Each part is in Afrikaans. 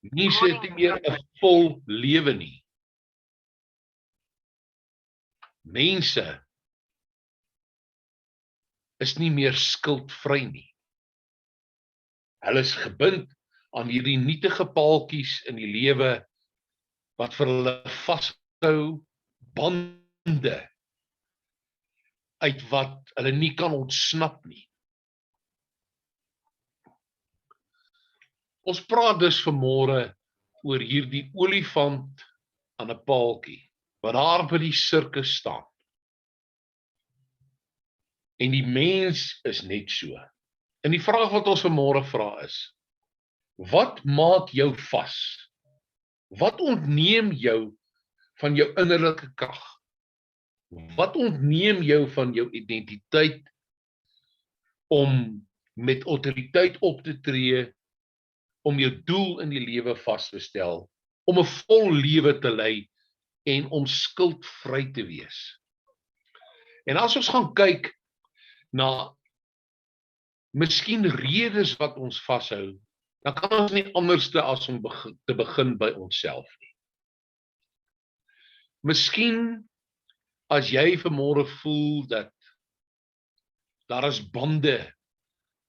Mense het nie meer 'n vol lewe nie. Mense is nie meer skuldvry nie. Hulle is gebind aan hierdie nietige paaltjies in die lewe wat vir hulle vashou, bande uit wat hulle nie kan ontsnap nie. Ons praat dus vanmôre oor hierdie olifant aan 'n paaltjie wat daar by die sirkus staan. En die mens is net so. En die vraag wat ons vanmôre vra is: wat maak jou vas? Wat ontneem jou van jou innerlike krag? Wat ontneem jou van jou identiteit om met autoriteit op te tree, om jou doel in die lewe vas te stel, om 'n vol lewe te lei en om skuldvry te wees? En as ons gaan kyk na miskien redes wat ons vashou, dan kan ons nie anderste as om te begin by onsself nie. Miskien as jy vanmôre voel dat daar is bande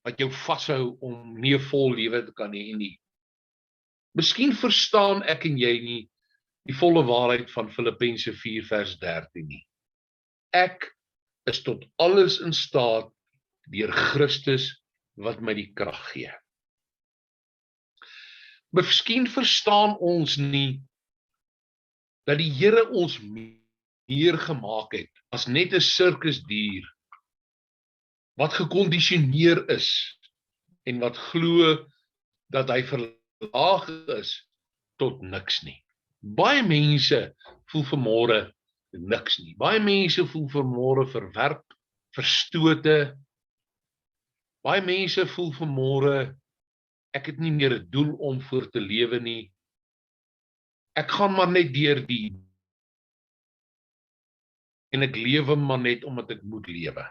wat jou vashou om nie 'n vol lewe te kan hê nie. Miskien verstaan ek en jy nie die volle waarheid van Filippense 4 vers 13 nie. Ek is tot alles in staat deur Christus wat my die krag gee. Miskien verstaan ons nie dat die Here ons meer gemaak het as net 'n sirkusdier wat gekondisioneer is en wat glo dat hy verlaag is tot niks nie. Baie mense voel vanmôre niks nie. Baie mense voel vanmôre verwerp, verstote. Baie mense voel vanmôre ek het nie meer 'n doel om voor te lewe nie. Ek gaan maar net deur die en ek lewe maar net omdat ek moet lewe.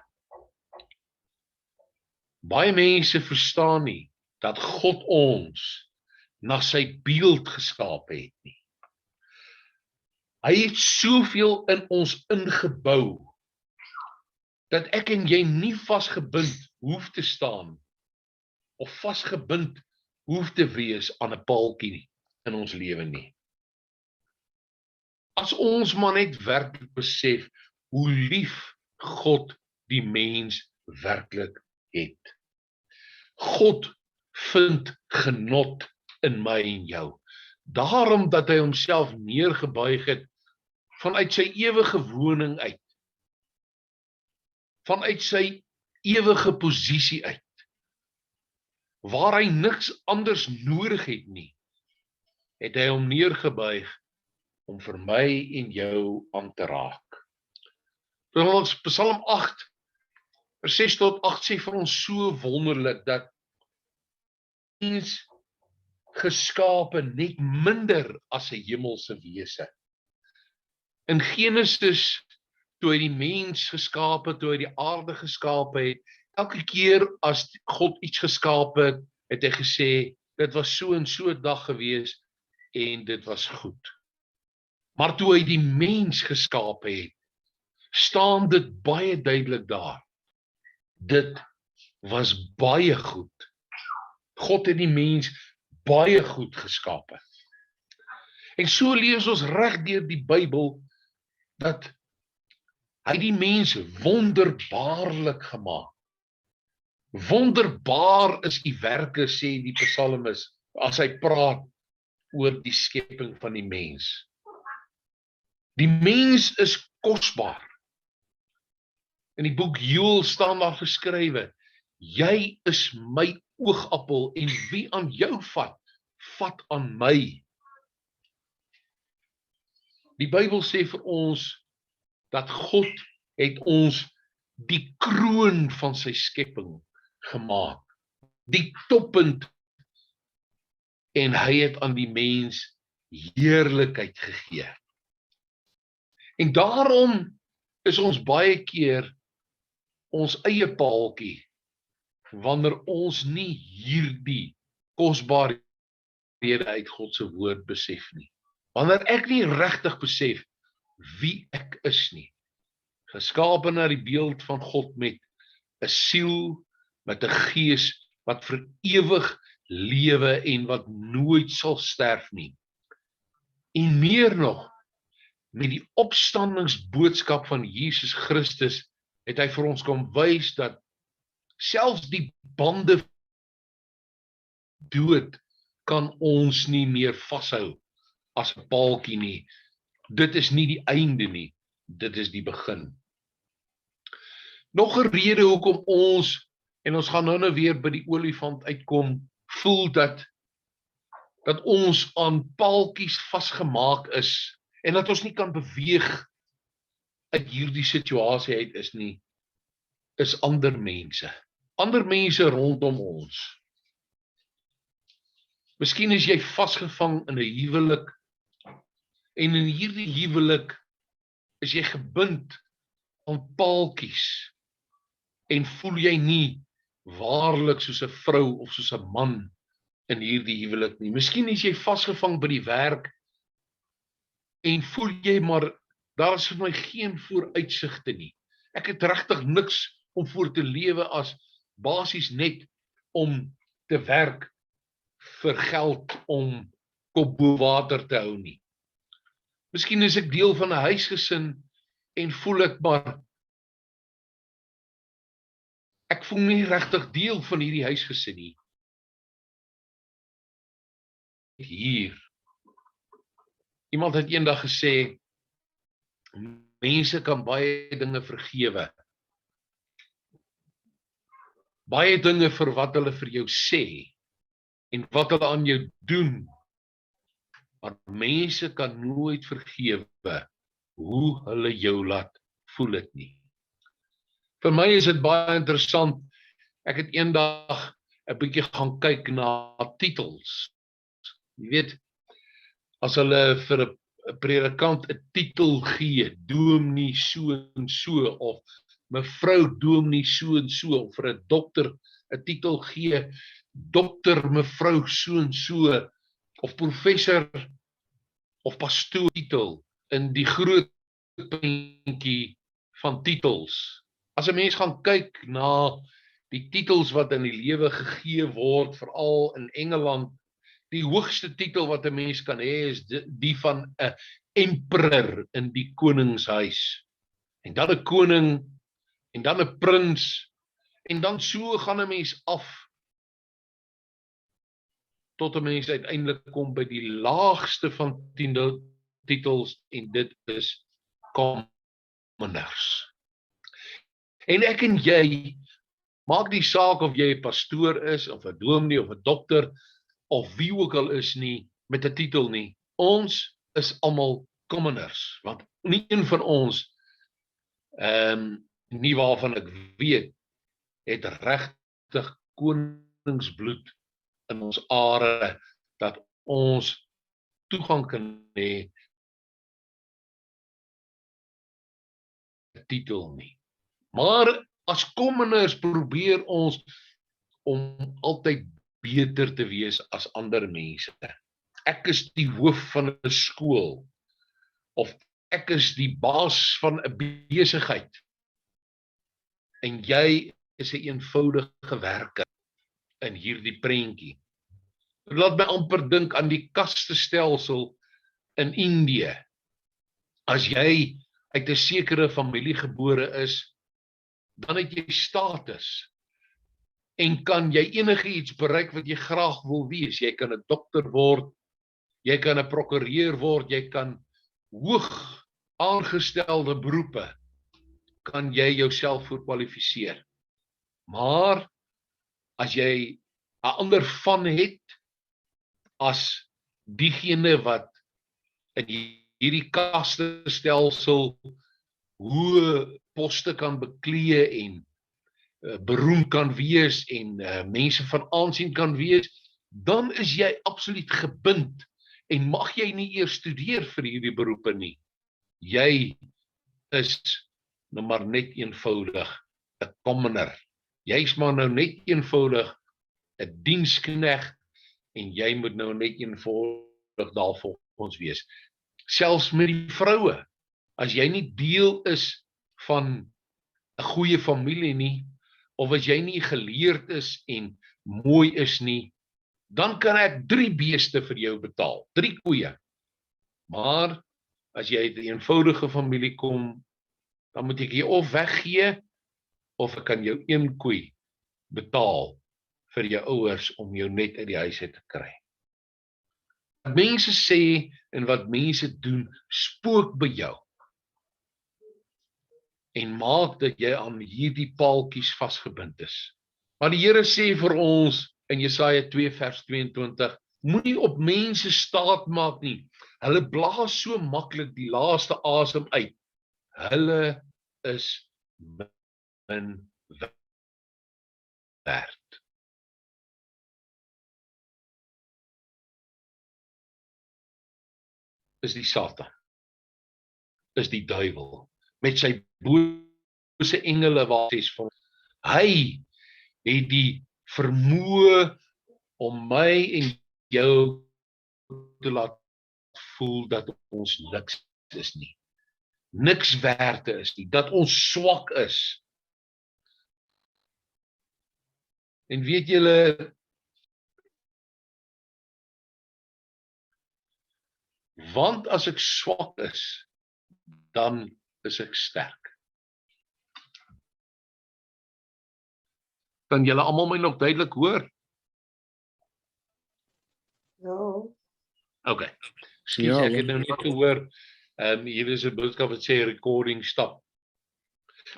Baie mense verstaan nie dat God ons na sy beeld geskaap het nie. Hy het soveel in ons ingebou dat ek en jy nie vasgebind hoef te staan of vasgebind hoef te wees aan 'n paaltjie in ons lewe nie. As ons maar net werklik besef hoe lief God die mens werklik het. God vind genot in my en jou. Daarom dat hy homself neergebuig het vanuit sy ewige woning uit. Vanuit sy ewige posisie uit. Waar hy niks anders nodig het nie, het hy hom neergebuig om vir my en jou aan te raak. Psalm 8, vers 6 tot 8 sê vir ons so wonderlik dat mens geskape net minder as 'n hemelse wese. In Genesis, toe hy die mens geskape, toe hy die aarde geskape het, elke keer as God iets geskape het, het hy gesê, dit was so en so 'n dag gewees en dit was goed. Maar toe hy die mens geskape het, staan dit baie duidelik daar. Dit was baie goed. God het die mens baie goed geskape. En so lees ons reg deur die Bybel dat hy die mens wonderbaarlik gemaak. Wonderbaar is die werke, sê die psalmis, as hy praat oor die skepping van die mens. Die mens is kosbaar. In die boek Joël staan daar geskrywe, jy is my oogappel en wie aan jou vat, vat aan my. Die Bybel sê vir ons dat God het ons die kroon van sy skepping gemaak, die toppunt, en hy het aan die mens heerlikheid gegee. En daarom is ons baie keer ons eie paaltjie, wanneer ons nie hierdie kosbare rede uit God se woord besef nie. Wanneer ek nie regtig besef wie ek is nie, geskape na die beeld van God met 'n siel, met 'n gees wat vir ewig lewe en wat nooit sal sterf nie. En meer nog, met die opstandingsboodskap van Jesus Christus het hy vir ons kom wys dat selfs die bande dood kan ons nie meer vashou as 'n paaltjie nie. Dit is nie die einde nie, dit is die begin. Nog 'n rede hoekom ons, en ons gaan nou weer by die olifant uitkom, voel dat ons aan paaltjies vasgemaak is en dat ons nie kan beweeg uit hierdie situasie uit is ander mense. Ander mense rondom ons. Miskien is jy vasgevang in 'n huwelik en in hierdie huwelik is jy gebind aan paaltjies en voel jy nie waarlik soos 'n vrou of soos 'n man in hierdie huwelik nie. Miskien is jy vasgevang by die werk en voel jy maar daar is vir my geen vooruitsigte nie. Ek het regtig niks om voor te lewe as basies net om te werk vir geld om kop bo water te hou nie. Miskien is ek deel van 'n huisgesin en voel ek maar ek voel nie regtig deel van hierdie huisgesin nie. Hier. Iemand het eendag gesê mense kan baie dinge vergewe. Baie dinge vir wat hulle vir jou sê en wat hulle aan jou doen. Maar mense kan nooit vergewe hoe hulle jou laat voel dit nie. Vir my is dit baie interessant. Ek het eendag 'n bietjie gaan kyk na titels. Jy weet, as hulle vir 'n predikant 'n titel gee, dominee so en so, of mevrou dominee so en so, of vir 'n dokter 'n titel gee, dokter mevrou so en so, of professor of pastoor titel in die groot prentjie van titels. As 'n mens gaan kyk na die titels wat in die lewe gegee word, veral in Engeland, die hoogste titel wat 'n mens kan hê is die van 'n emperor in die koningshuis. En dan 'n koning, en dan 'n prins, en dan so gaan 'n mens af tot 'n mens uiteindelik kom by die laagste van 10 titels en dit is commoners. En ek en jy, maak die saak of jy 'n pastoor is, of 'n dominee, of 'n dokter, of wie ook al is nie, met 'n titel nie. Ons is almal commoners, want nie een van ons, nie waarvan ek weet, het regtig koningsbloed in ons are, dat ons toegang kan hê 'n titel nie. Maar as commoners probeer ons om altyd beter te wees as ander mense. Ek is die hoof van 'n skool, of ek is die baas van 'n besigheid, en jy is 'n eenvoudige werker in hierdie prentjie. Laat my amper dink aan die kastestelsel in Indië. As jy uit 'n sekere familie gebore is, dan het jy status en kan jy enige iets bereik wat jy graag wil wees. Jy kan 'n dokter word, jy kan 'n prokureur word, jy kan hoog aangestelde beroepe, kan jy jouself voor kwalifiseer. Maar as jy 'n ander van het as diegene wat in hierdie kastestelsel hoë poste kan beklee en beroemd kan wees en mense van aansien kan wees, dan is jy absoluut gebind en mag jy nie eers studeer vir hierdie beroepe nie. Jy is nou maar net eenvoudig 'n commoner. Jy's maar nou net eenvoudig 'n diensknegt en jy moet nou net eenvoudig daarvolgens wees. Selfs met die vroue, as jy nie deel is van 'n goeie familie nie, of as jy nie geleerd is en mooi is nie, dan kan ek 3 beeste vir jou betaal, 3 koeie. Maar as jy uit 'n eenvoudige familie kom, dan moet ek jy of weggee, of ek kan jou 1 koei betaal vir jou ouers om jou net uit die huis uit te kry. Wat mense sê en wat mense doen, spook by jou. En maak dat jy aan hierdie paaltjies vasgebind is. Maar die Here sê vir ons in Jesaja 2 vers 22, moenie op mense staat maak nie. Hulle blaas so maklik die laaste asem uit. Hulle is min werd. Is die Satan, is die duiwel, met sy bose engele wat sê van, hy het die vermoë om my en jou te laat voel dat ons niks is nie. Niks werd is nie, dat ons swak is. En weet julle, want as ek swak is, dan is ek sterk. Kan julle almal my nog duidelik hoor? Ja. Okay. Skus, ek het nou net gehoor, hier is 'n boodskap wat sê recording stop.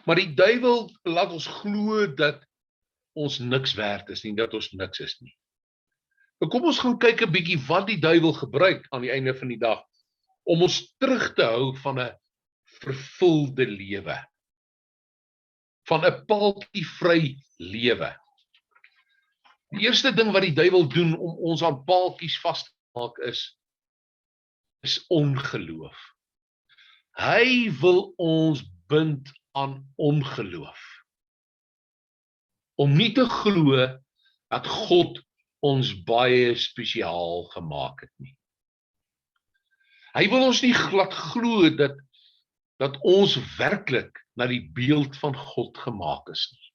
Maar die duiwel laat ons glo dat ons niks werd is nie, dat ons niks is nie. Maar kom ons gaan kyk 'n bietjie wat die duiwel gebruik aan die einde van die dag om ons terug te hou van 'n vervulde lewe, van 'n paaltjievry lewe. Die eerste ding wat die duiwel doen om ons aan paaltjies vas te maak is ongeloof. Hy wil ons bind aan ongeloof. Om nie te glo dat God ons baie spesiaal gemaak het nie. Hy wil ons nie glad glo dat ons werklik na die beeld van God gemaak is nie.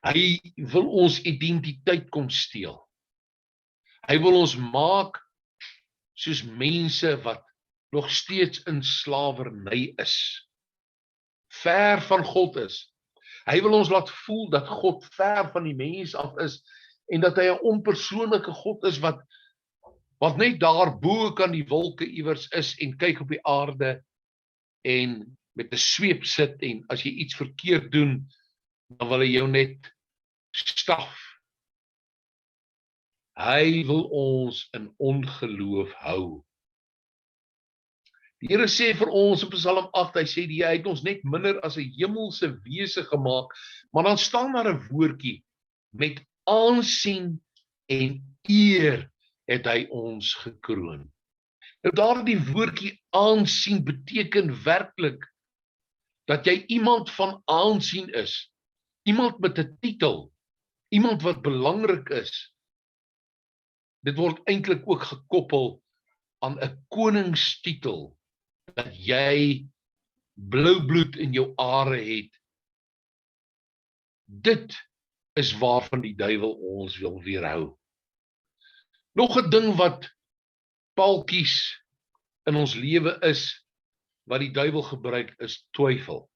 Hy wil ons identiteit kom steel. Hy wil ons maak soos mense wat nog steeds in slawerny is, ver van God is. Hy wil ons laat voel dat God ver van die mens af is en dat hy 'n onpersoonlike God is wat net daar bo kan die wolke iewers is en kyk op die aarde en met 'n sweep sit en as jy iets verkeerd doen, dan wil hy jou net straf. Hy wil ons in ongeloof hou. Die Here sê vir ons in Psalm 8, hy sê hy het ons net minder as 'n hemelse wese gemaak, maar dan staan daar 'n woordjie, met aansien en eer het hy ons gekroon. Nou daardie woordjie aansien beteken werklik dat jy iemand van aansien is, iemand met 'n titel, iemand wat belangrik is. Dit word eintlik ook gekoppel aan 'n koningstitel, dat jy blou bloed in jou are het. Dit is waarvan die duiwel ons wil weerhou. Nog 'n ding wat paaltjies in ons lewe is, wat die duiwel gebruik, is twyfel.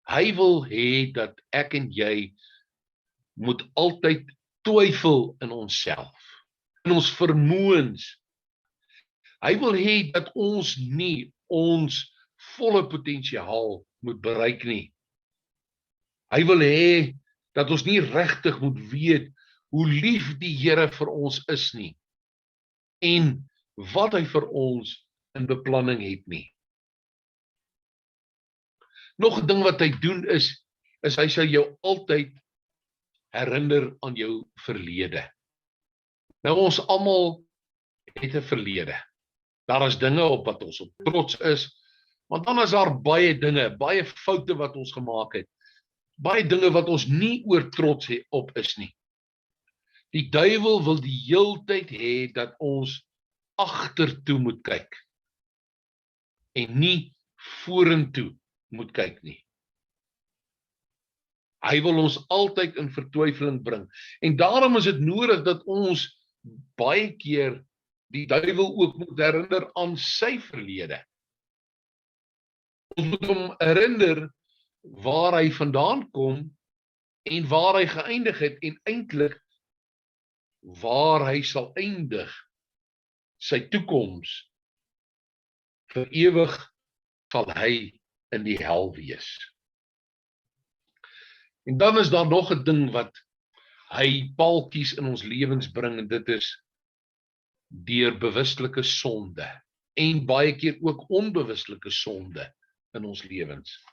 Hy wil hê dat ek en jy moet altyd twyfel in onsself, in ons vermoëns. Hy wil hê dat ons nie ons volle potensiaal moet bereik nie. Hy wil hê dat ons nie regtig moet weet hoe lief die Here vir ons is nie en wat hy vir ons in beplanning het nie. Nog 'n ding wat hy doen is hy sal jou altyd herinner aan jou verlede. Nou ons almal het 'n verlede. Daar is dinge op wat ons op trots is, maar dan is daar baie dinge, baie foute wat ons gemaak het. Baie dinge wat ons nie oor trots op is nie. Die duiwel wil die heeltyd hê dat ons agtertoe moet kyk en nie vorentoe moet kyk nie. Hy wil ons altyd in vertwyfeling bring. En daarom is dit nodig dat ons baie keer die duiwel ook moet herinner aan sy verlede. Ons moet hom herinner waar hy vandaan kom en waar hy geëindig het en eintlik waar hy sal eindig, sy toekoms. Vir ewig sal hy in die hel wees. En dan is daar nog 'n ding wat hy paaltjies in ons lewens bring, en dit is deur bewuslike sonde en baie keer ook onbewuslike sonde in ons lewens.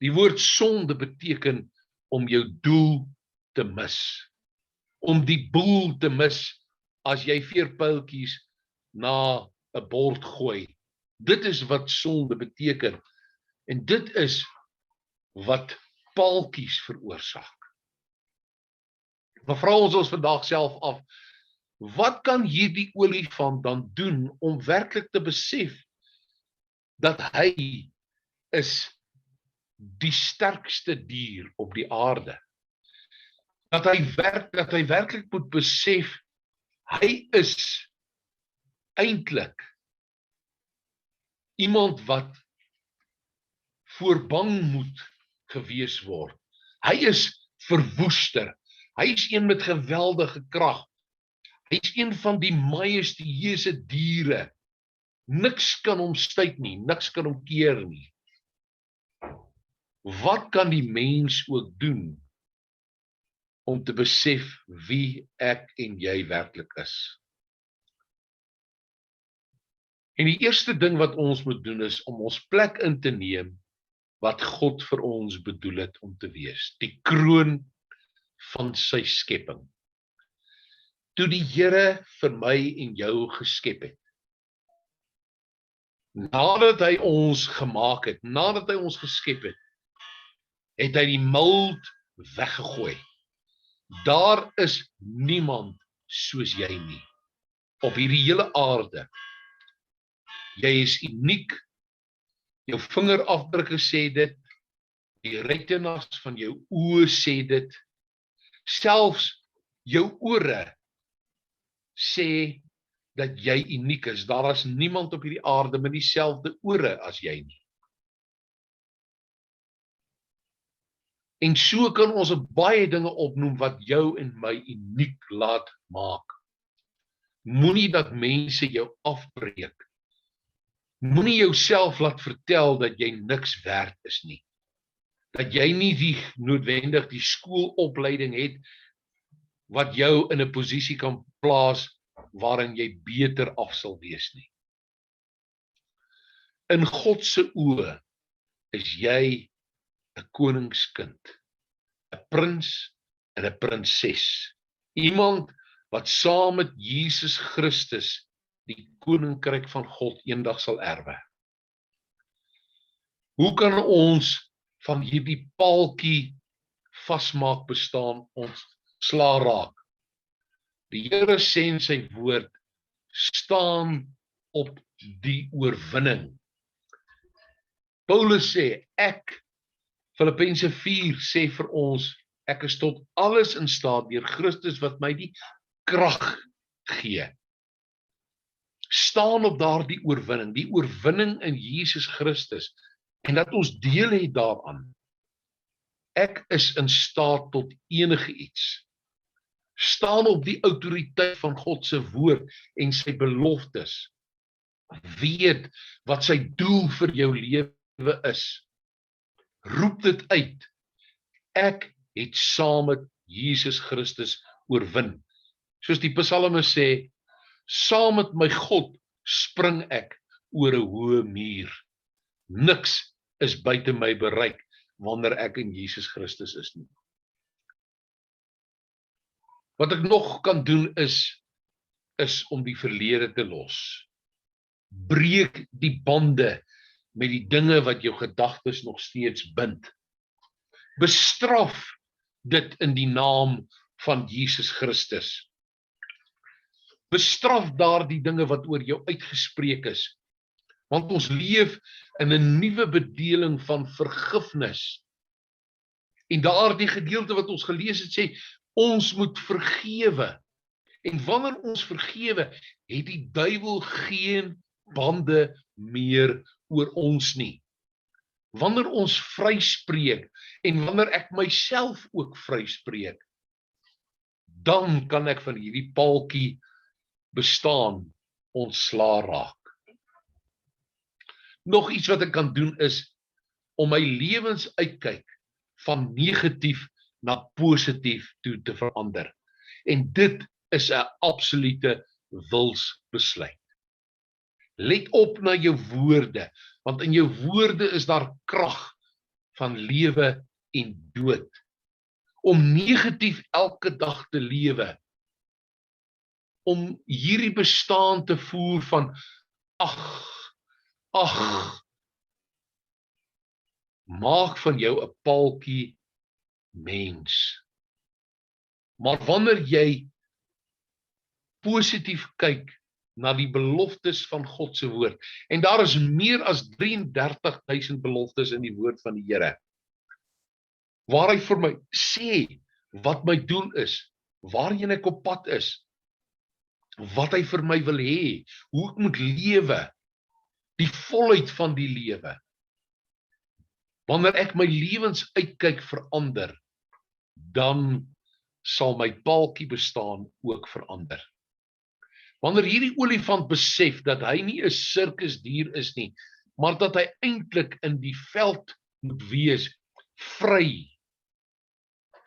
Die woord sonde beteken om jou doel te mis, om die boel te mis as jy veerpyltjies na 'n bord gooi. Dit is wat sonde beteken, en dit is wat paaltjies veroorsaak. Maar vra ons vandag self af, wat kan hierdie olifant dan doen om werklik te besef dat hy is die sterkste dier op die aarde? Dat hy werklik moet besef, hy is eintlik iemand wat voor bang moet gewees word. Hy is verwoester. Hy is een met geweldige krag. Hy is een van die majestueuse diere. Niks kan hom stuit nie, niks kan hom keer nie. Wat kan die mens ook doen om te besef wie ek en jy werklik is? En die eerste ding wat ons moet doen is om ons plek in te neem wat God vir ons bedoel het om te wees. Die kroon van sy skepping. Toe die Here vir my en jou geskep het, nadat hy ons gemaak het, nadat hy ons geskep het, het hy die mild weggegooi. Daar is niemand soos jy nie, op hierdie hele aarde. Jy is uniek, jou vingerafdrukke sê dit, die retinas van jou oë sê dit, selfs jou ore sê dat jy uniek is. Daar is niemand op hierdie aarde met dieselfde ore as jy nie. En so kan ons baie dinge opnoem wat jou en my uniek laat maak. Moenie dat mense jou afbreek. Moenie jouself laat vertel dat jy niks werd is nie. Dat jy nie noodwendig die skoolopleiding het wat jou in 'n posisie kan plaas waarin jy beter af sal wees nie. In God se oë is jy 'n koningskind, 'n prins en 'n prinses. Iemand wat saam met Jesus Christus die koninkryk van God eendag sal erwe. Hoe kan ons van hierdie paaltjie vasmaak bestaan ontslaa raak? Die Here sê in sy woord, staan op die oorwinning. Paulus sê, Filippense 4 sê vir ons, ek is tot alles in staat deur Christus wat my die krag gee. Staan op daardie oorwinning, die oorwinning in Jesus Christus, en dat ons deel het daaraan. Ek is in staat tot enige iets. Staan op die autoriteit van God se woord en sy beloftes. Weet wat sy doel vir jou lewe is. Roep dit uit. Ek het saam met Jesus Christus oorwin. Soos die psalme sê, saam met my God spring ek oor 'n hoë muur. Niks is buite my bereik wanneer ek in Jesus Christus is nie. Wat ek nog kan doen is om die verlede te los. Breek die bande met die dinge wat jou gedagtes nog steeds bind. Bestraf dit in die naam van Jesus Christus. Bestraf daardie dinge wat oor jou uitgespreek is, want ons leef in 'n nuwe bedeling van vergifnis. En daardie gedeelte wat ons gelees het sê, ons moet vergewe. En wanneer ons vergewe, het die duiwel geen bande meer oor ons nie. Wanneer ons vryspreek, en wanneer ek myself ook vryspreek, dan kan ek van hierdie paaltjie bestaan ontslaa raak. Nog iets wat ek kan doen is, om my lewensuitkyk van negatief na positief toe te verander. En dit is 'n absolute wilsbesluit. Let op na jou woorde, want in jou woorde is daar krag van lewe en dood. Om negatief elke dag te lewe, om hierdie bestaan te voer van ag, maak van jou 'n paaltjie mens. Maar wanneer jy positief kyk na die beloftes van God se woord, en daar is meer as 33.000 beloftes in die woord van die Here, waar hy vir my sê wat my doel is, waarheen ek op pad is, wat hy vir my wil hê, hoe ek moet lewe, die volheid van die lewe. Wanneer ek my lewensuitkyk verander, dan sal my paaltjie bestaan ook verander. Wanneer hierdie olifant besef dat hy nie 'n sirkusdier is nie, maar dat hy eintlik in die veld moet wees, vry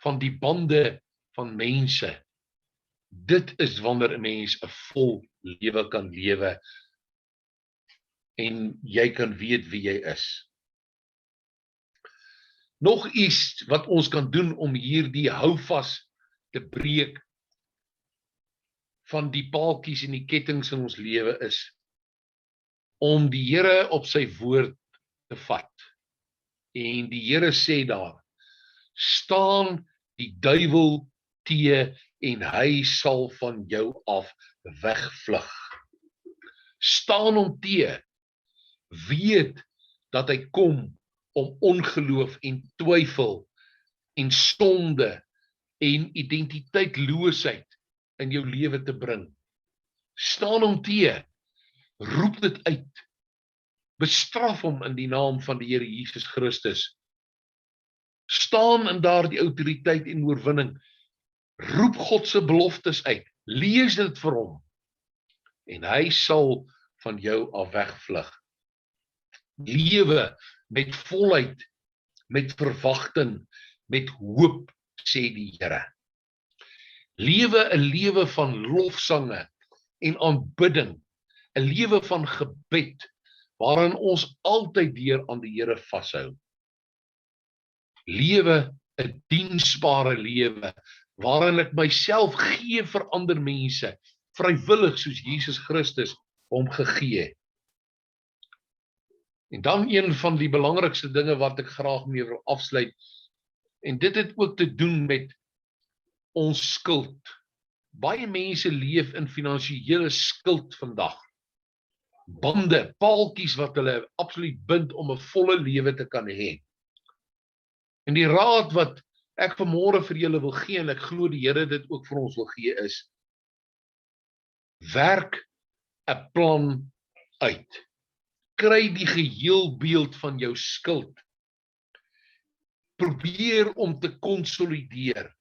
van die bande van mense. Dit is wanneer 'n mens 'n vol lewe kan lewe en jy kan weet wie jy is. Nog iets wat ons kan doen om hierdie houvas te breek van die paaltjies en die kettinge in ons lewe is om die Here op sy woord te vat. En die Here sê daar, staan die duiwel teë en hy sal van jou af wegvlug. Staan hom teë, weet dat hy kom om ongeloof en twyfel en sonde en identiteitloosheid in jou lewe te bring. Staan hom teë, roep dit uit, bestraf hom in die naam van die Here Jesus Christus. Staan in daardie autoriteit en oorwinning, roep God se beloftes uit, lees dit vir hom, en hy sal van jou af wegvlug. Lewe met volheid, met verwagting, met hoop, sê die Here. Lewe 'n lewe van lofsange en aanbidding, 'n lewe van gebed, waarin ons altyd deur aan die Here vashou. Lewe 'n diensbare lewe, waarin ek myself gee vir ander mense, vrywillig soos Jesus Christus hom gegee het. En dan een van die belangrikste dinge wat ek graag mee wil afsluit, en dit het ook te doen met ons skuld. Baie mense leef in finansiële skuld vandag. Bande, paaltjies wat hulle absoluut bind om 'n volle lewe te kan hê. En die raad wat ek vanmôre vir julle wil gee, en ek glo die Here dit ook vir ons wil gee, is, werk 'n plan uit. Kry die geheelbeeld van jou skuld. Probeer om te konsolideer.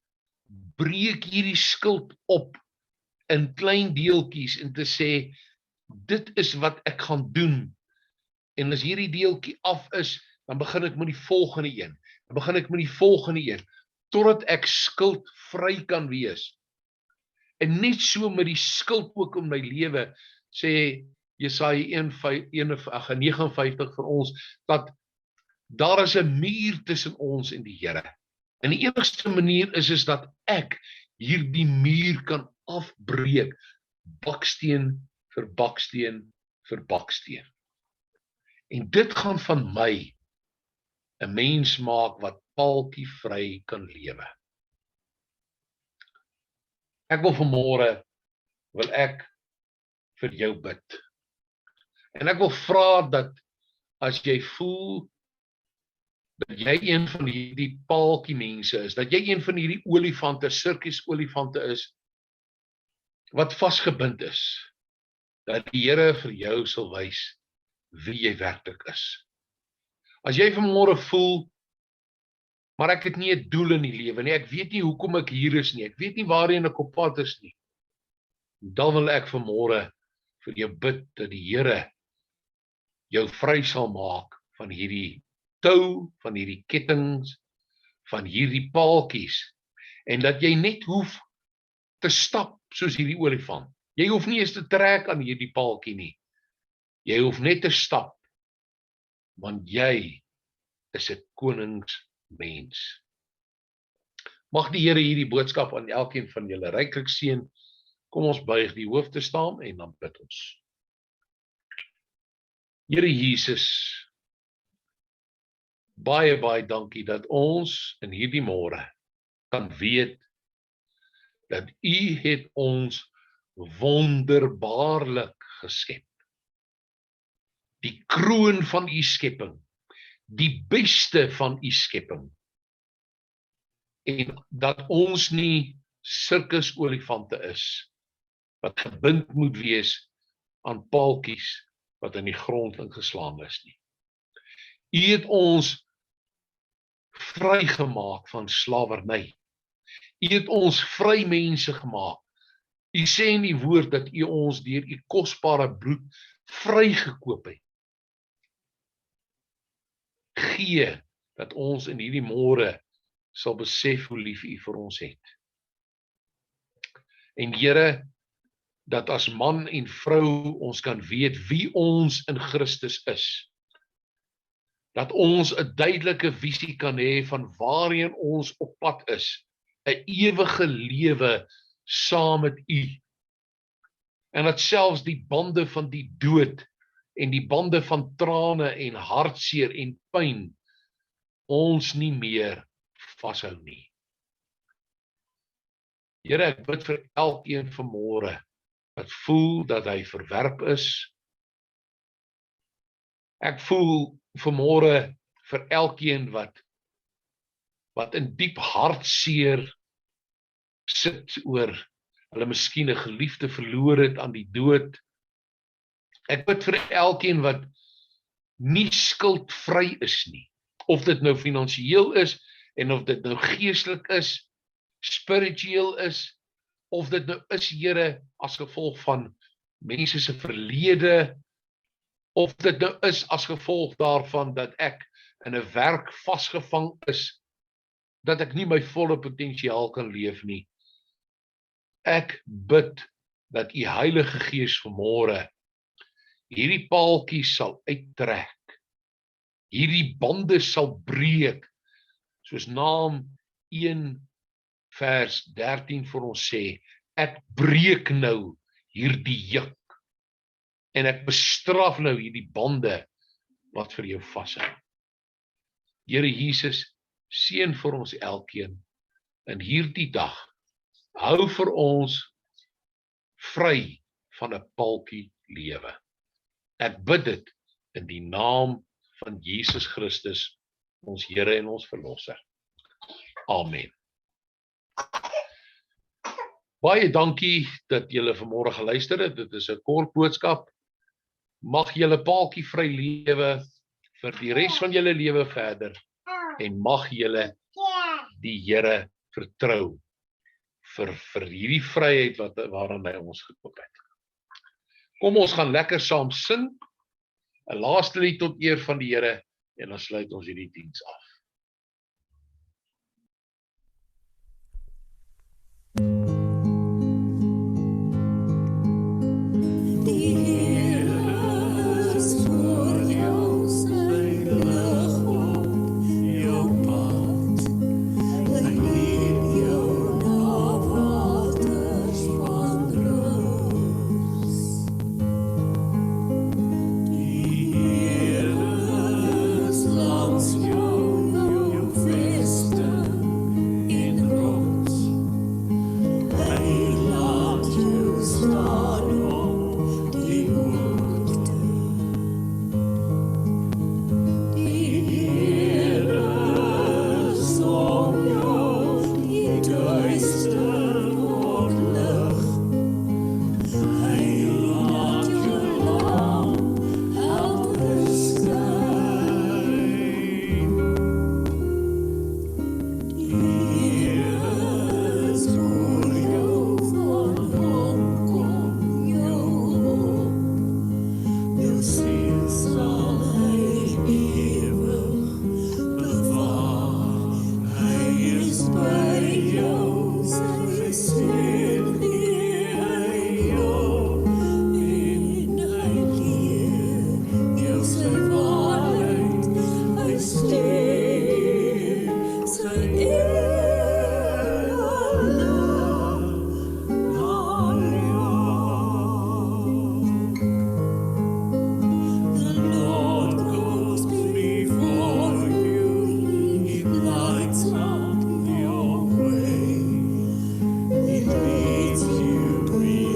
Breek hierdie skuld op in klein deeltjies en te sê, dit is wat ek gaan doen. En as hierdie deeltjie af is, dan begin ek met die volgende een. Dan begin ek met die volgende een, totdat ek skuldvry kan wees. En net so met die skuld ook in my lewe, sê Jesaja 59 vir ons, dat daar is 'n muur tussen ons en die Here. En die enigste manier is dat ek hierdie muur kan afbreek, baksteen vir baksteen vir baksteen. En dit gaan van my 'n mens maak wat paaltjie vry kan lewe. Ek wil vanmôre, wil ek vir jou bid. En ek wil vra dat, as jy voel, dat jy een van hierdie paaltjie mense is, dat jy een van hierdie olifante, sirkus olifante is, wat vasgebind is, dat die Here vir jou sal wys wie jy werklik is. As jy vanmôre voel, maar ek het nie 'n doel in die lewe nie, ek weet nie hoekom ek hier is nie, ek weet nie waarheen ek op pad is nie, dan wil ek vanmôre vir jou bid dat die Here jou vry sal maak van hierdie tou, van hierdie kettings, van hierdie paaltjies, en dat jy net hoef te stap soos hierdie olifant. Jy hoef nie eens te trek aan hierdie paaltjie nie. Jy hoef net te stap, want jy is 'n koningsmens. Mag die Here hierdie boodskap aan elkeen van julle ryklik seën. Kom ons buig die hoof te staan en dan bid ons. Here Jesus, baie dankie dat ons in hierdie môre kan weet dat U het ons wonderbaarlik geskep. Die kroon van U skepping, die beste van U skepping. En dat ons nie sirkusolifante is, wat gebind moet wees aan paaltjies wat in die grond ingeslaan is nie. U het ons vrygemaak van slawerny. U het ons vry mense gemaak. U sê in die woord dat U ons deur U kosbare bloed vrygekoop het. Gee dat ons in hierdie môre sal besef hoe lief U vir ons het. En Here, dat as man en vrou ons kan weet wie ons in Christus is. Dat ons 'n duidelike visie kan hê van waarheen ons op pad is. 'n Ewige lewe saam met U. En dat selfs die bande van die dood en die bande van trane en hartseer en pyn ons nie meer vashou nie. Here, ek bid vir elkeen vanmôre wat voel dat hy verwerp is. Ek voel vanmôre vir elkeen wat in diep hartseer sit oor hulle miskien 'n geliefde verloor het aan die dood. Ek bid vir elkeen wat nie skuldvry is nie, of dit nou finansiëel is en of dit nou geestelik is, spiritueel is, of dit nou is, Here, as gevolg van mense se verlede, of dit nou is as gevolg daarvan dat ek in 'n werk vasgevang is, dat ek nie my volle potensiaal kan leef nie. Ek bid dat U Heilige Gees vanmôre hierdie paaltjies sal uittrek, hierdie bande sal breek, soos Naam 1 vers 13 vir ons sê, ek breek nou hierdie juk, en ek bestraf nou hierdie bande wat vir jou vashou. Here Jesus, seën vir ons elkeen in hierdie dag. Hou vir ons vry van 'n paaltjie lewe. Ek bid dit in die naam van Jesus Christus, ons Here en ons Verlosser. Amen. Baie dankie dat julle vanmôre geluister het. Dit is 'n kort boodskap. Mag julle paaltjie vry lewe vir die res van julle lewe verder, en mag julle die Here vertrou vir hierdie vryheid waaraan hy ons gekoop het. Kom ons gaan lekker saam sing, 'n laaste lied tot eer van die Here, en dan sluit ons hierdie diens af. Langs jou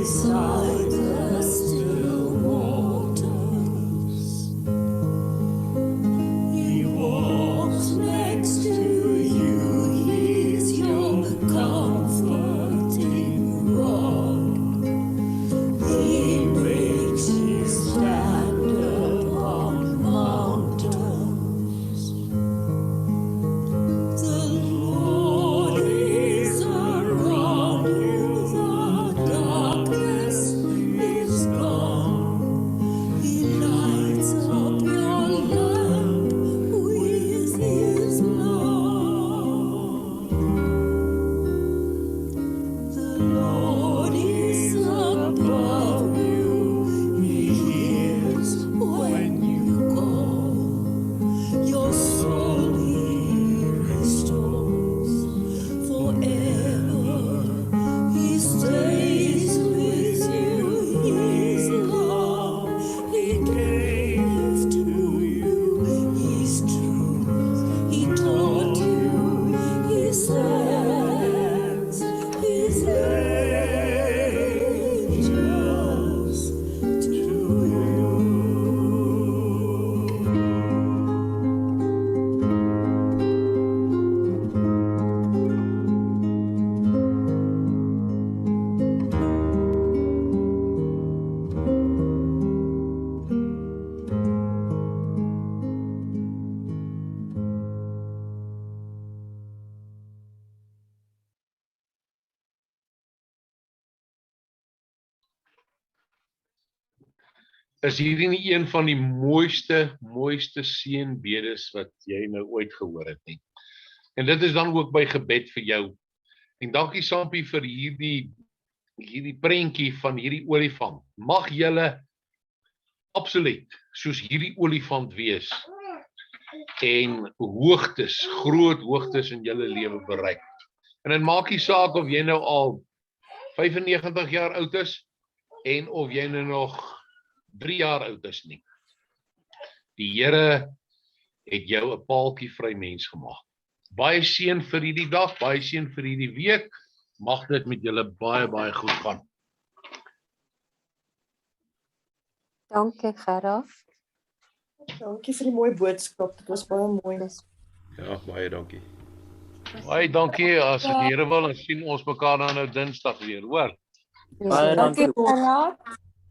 beside the still waters. He walks next to you, he's your comforting rod. He makes you stand upon mountains. The Lord is around you, the darkness is gone. He lights up your lamp with his love. The Lord is above you, he hears when you call. Your soul he restores forever. He stays with you, his love he gave to you. His truth he taught you, he sends his angels to you. Is hierdie nie een van die mooiste seënbedes wat jy nou ooit gehoor het nie? En dit is dan ook by gebed vir jou. En dankie Sampie vir hierdie prentjie van hierdie olifant. Mag julle absoluut soos hierdie olifant wees en hoogtes, groot hoogtes in julle lewe bereik. En dit maak nie saak of jy nou al 95 jaar oud is en of jy nou nog 3 jaar oud is nie. Die Here het jou 'n paaltjie vry mens gemaak. Baie seën vir hierdie dag, baie seën vir hierdie week. Mag dit met julle baie goed gaan. Dankie Gerard. Dankie vir die mooi boodskap. Dit was baie mooi. Ja, baie dankie. Baie dankie. As die Here wil, dan sien ons mekaar dan nou Dinsdag weer, hoor. Baie Dankie Gerard.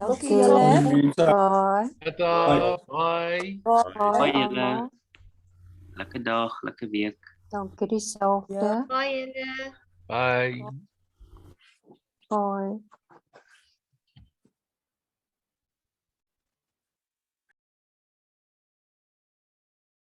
Dankie julle. Tata, bye. Bye julle. Lekker dag, lekker week. Dankie dieselfde. Bye julle. Bye. Bye.